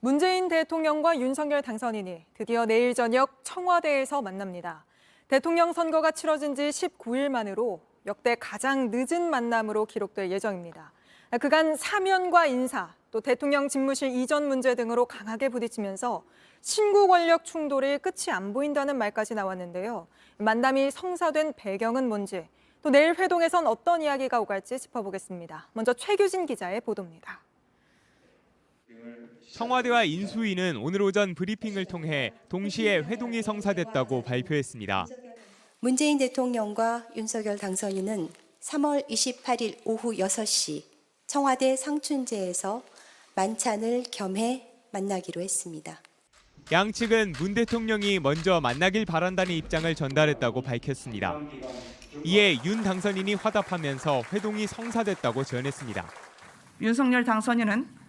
문재인 대통령과 윤석열 당선인이 드디어 내일 저녁 청와대에서 만납니다. 대통령 선거가 치러진 지 19일 만으로 역대 가장 늦은 만남으로 기록될 예정입니다. 그간 사면과 인사, 또 대통령 집무실 이전 문제 등으로 강하게 부딪히면서 신구 권력 충돌이 끝이 안 보인다는 말까지 나왔는데요. 만남이 성사된 배경은 뭔지, 또 내일 회동에선 어떤 이야기가 오갈지 짚어보겠습니다. 먼저 최규진 기자의 보도입니다. 청와대와 인수위는 오늘 오전 브리핑을 통해 동시에 회동이 성사됐다고 발표했습니다. 문재인 대통령과 윤석열 당선인은 3월 28일 오후 6시 청와대 상춘제에서 만찬을 겸해 만나기로 했습니다. 양측은 문 대통령이 먼저 만나길 바란다는 입장을 전달했다고 밝혔습니다. 이에 윤 당선인이 화답하면서 회동이 성사됐다고 전했습니다. 윤석열 당선인은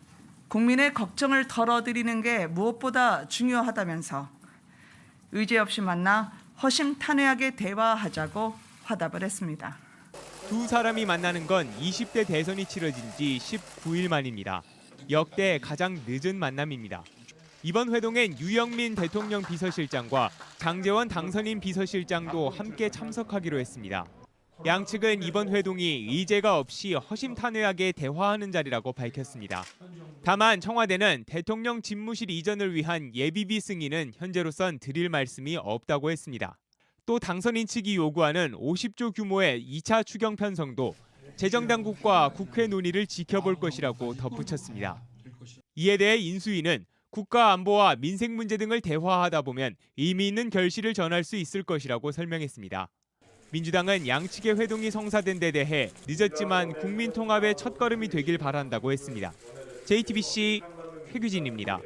국민의 걱정을 덜어드리는 게 무엇보다 중요하다면서 의제 없이 만나 허심탄회하게 대화하자고 화답을 했습니다. 두 사람이 만나는 건 20대 대선이 치러진 지 19일 만입니다. 역대 가장 늦은 만남입니다. 이번 회동엔 유영민 대통령 비서실장과 장제원 당선인 비서실장도 함께 참석하기로 했습니다. 양측은 이번 회동이 의제가 없이 허심탄회하게 대화하는 자리라고 밝혔습니다. 다만 청와대는 대통령 집무실 이전을 위한 예비비 승인은 현재로선 드릴 말씀이 없다고 했습니다. 또 당선인 측이 요구하는 50조 규모의 2차 추경 편성도 재정당국과 국회 논의를 지켜볼 것이라고 덧붙였습니다. 이에 대해 인수위는 국가 안보와 민생 문제 등을 대화하다 보면 의미 있는 결실을 전할 수 있을 것이라고 설명했습니다. 민주당은 양측의 회동이 성사된 데 대해 늦었지만 국민 통합의 첫걸음이 되길 바란다고 했습니다. JTBC 최규진입니다.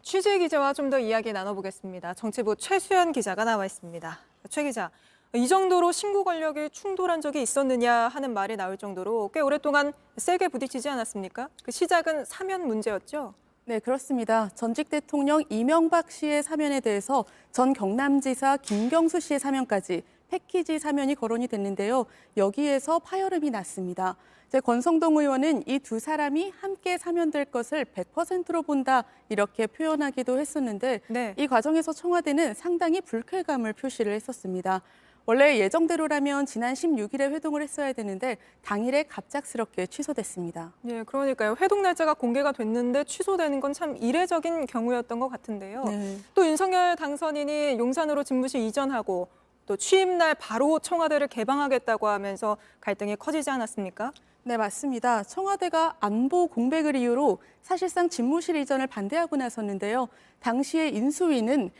취재 기자와 좀 더 이야기 나눠보겠습니다. 정치부 최수연 기자가 나와 있습니다. 최 기자, 이 정도로 신구 권력이 충돌한 적이 있었느냐 하는 말이 나올 정도로 꽤 오랫동안 세게 부딪히지 않았습니까? 그 시작은 사면 문제였죠? 네, 그렇습니다. 전직 대통령 이명박 씨의 사면에 대해서 전 경남지사 김경수 씨의 사면까지 패키지 사면이 거론이 됐는데요. 여기에서 파열음이 났습니다. 권성동 의원은 이 두 사람이 함께 사면될 것을 100%로 본다 이렇게 표현하기도 했었는데 네. 이 과정에서 청와대는 상당히 불쾌감을 표시를 했었습니다. 원래 예정대로라면 지난 16일에 회동을 했어야 되는데 당일에 갑작스럽게 취소됐습니다. 네, 그러니까요. 회동 날짜가 공개가 됐는데 취소되는 건 참 이례적인 경우였던 것 같은데요. 네. 또 윤석열 당선인이 용산으로 집무실 이전하고 또 취임 날 바로 청와대를 개방하겠다고 하면서 갈등이 커지지 않았습니까? 네, 맞습니다. 청와대가 안보 공백을 이유로 사실상 집무실 이전을 반대하고 나섰는데요. 당시에 인수위는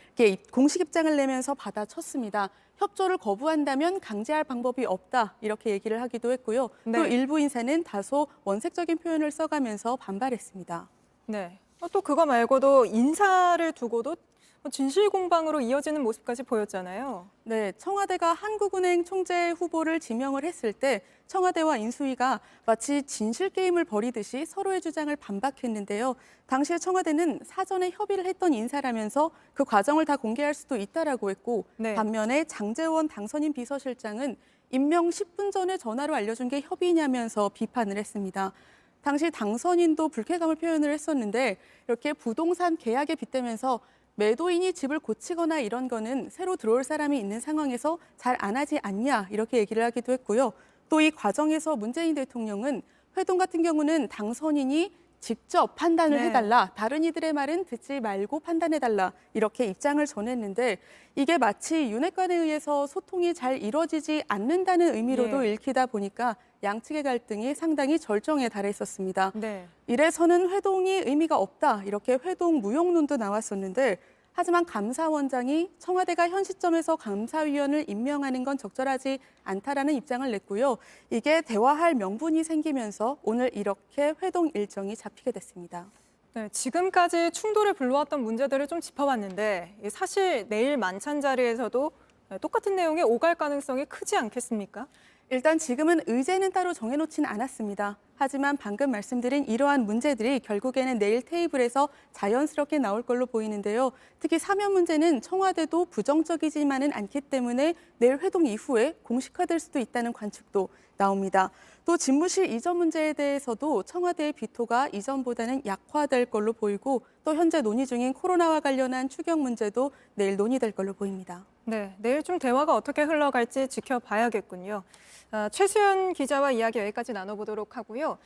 공식 입장을 내면서 받아쳤습니다. 협조를 거부한다면 강제할 방법이 없다 이렇게 얘기를 하기도 했고요. 네. 또 일부 인사는 다소 원색적인 표현을 써가면서 반발했습니다. 네. 또 그거 말고도 인사를 두고도 진실 공방으로 이어지는 모습까지 보였잖아요. 네, 청와대가 한국은행 총재 후보를 지명을 했을 때 청와대와 인수위가 마치 진실 게임을 벌이듯이 서로의 주장을 반박했는데요. 당시에 청와대는 사전에 협의를 했던 인사라면서 그 과정을 다 공개할 수도 있다라고 했고 네. 반면에 장제원 당선인 비서실장은 임명 10분 전에 전화로 알려준 게 협의냐면서 비판을 했습니다. 당시 당선인도 불쾌감을 표현을 했었는데 이렇게 부동산 계약에 빗대면서 매도인이 집을 고치거나 이런 거는 새로 들어올 사람이 있는 상황에서 잘 안 하지 않냐 이렇게 얘기를 하기도 했고요. 또 이 과정에서 문재인 대통령은 회동 같은 경우는 당선인이 직접 판단을 네. 해달라. 다른 이들의 말은 듣지 말고 판단해달라. 이렇게 입장을 전했는데 이게 마치 윤핵관에 의해서 소통이 잘 이루어지지 않는다는 의미로도 읽히다 보니까 양측의 갈등이 상당히 절정에 달했었습니다. 네. 이래서는 회동이 의미가 없다. 이렇게 회동 무용론도 나왔었는데 하지만 감사원장이 청와대가 현 시점에서 감사위원을 임명하는 건 적절하지 않다라는 입장을 냈고요. 이게 대화할 명분이 생기면서 오늘 이렇게 회동 일정이 잡히게 됐습니다. 네, 지금까지 충돌을 불러왔던 문제들을 좀 짚어봤는데 사실 내일 만찬 자리에서도 똑같은 내용이 오갈 가능성이 크지 않겠습니까? 일단 지금은 의제는 따로 정해놓진 않았습니다. 하지만 방금 말씀드린 이러한 문제들이 결국에는 내일 테이블에서 자연스럽게 나올 걸로 보이는데요. 특히 사면 문제는 청와대도 부정적이지만은 않기 때문에 내일 회동 이후에 공식화될 수도 있다는 관측도 나옵니다. 또 집무실 이전 문제에 대해서도 청와대의 비토가 이전보다는 약화될 걸로 보이고 또 현재 논의 중인 코로나와 관련한 추경 문제도 내일 논의될 걸로 보입니다. 네, 내일 좀 대화가 어떻게 흘러갈지 지켜봐야겠군요. 최수연 기자와 이야기 여기까지 나눠보도록 하고요.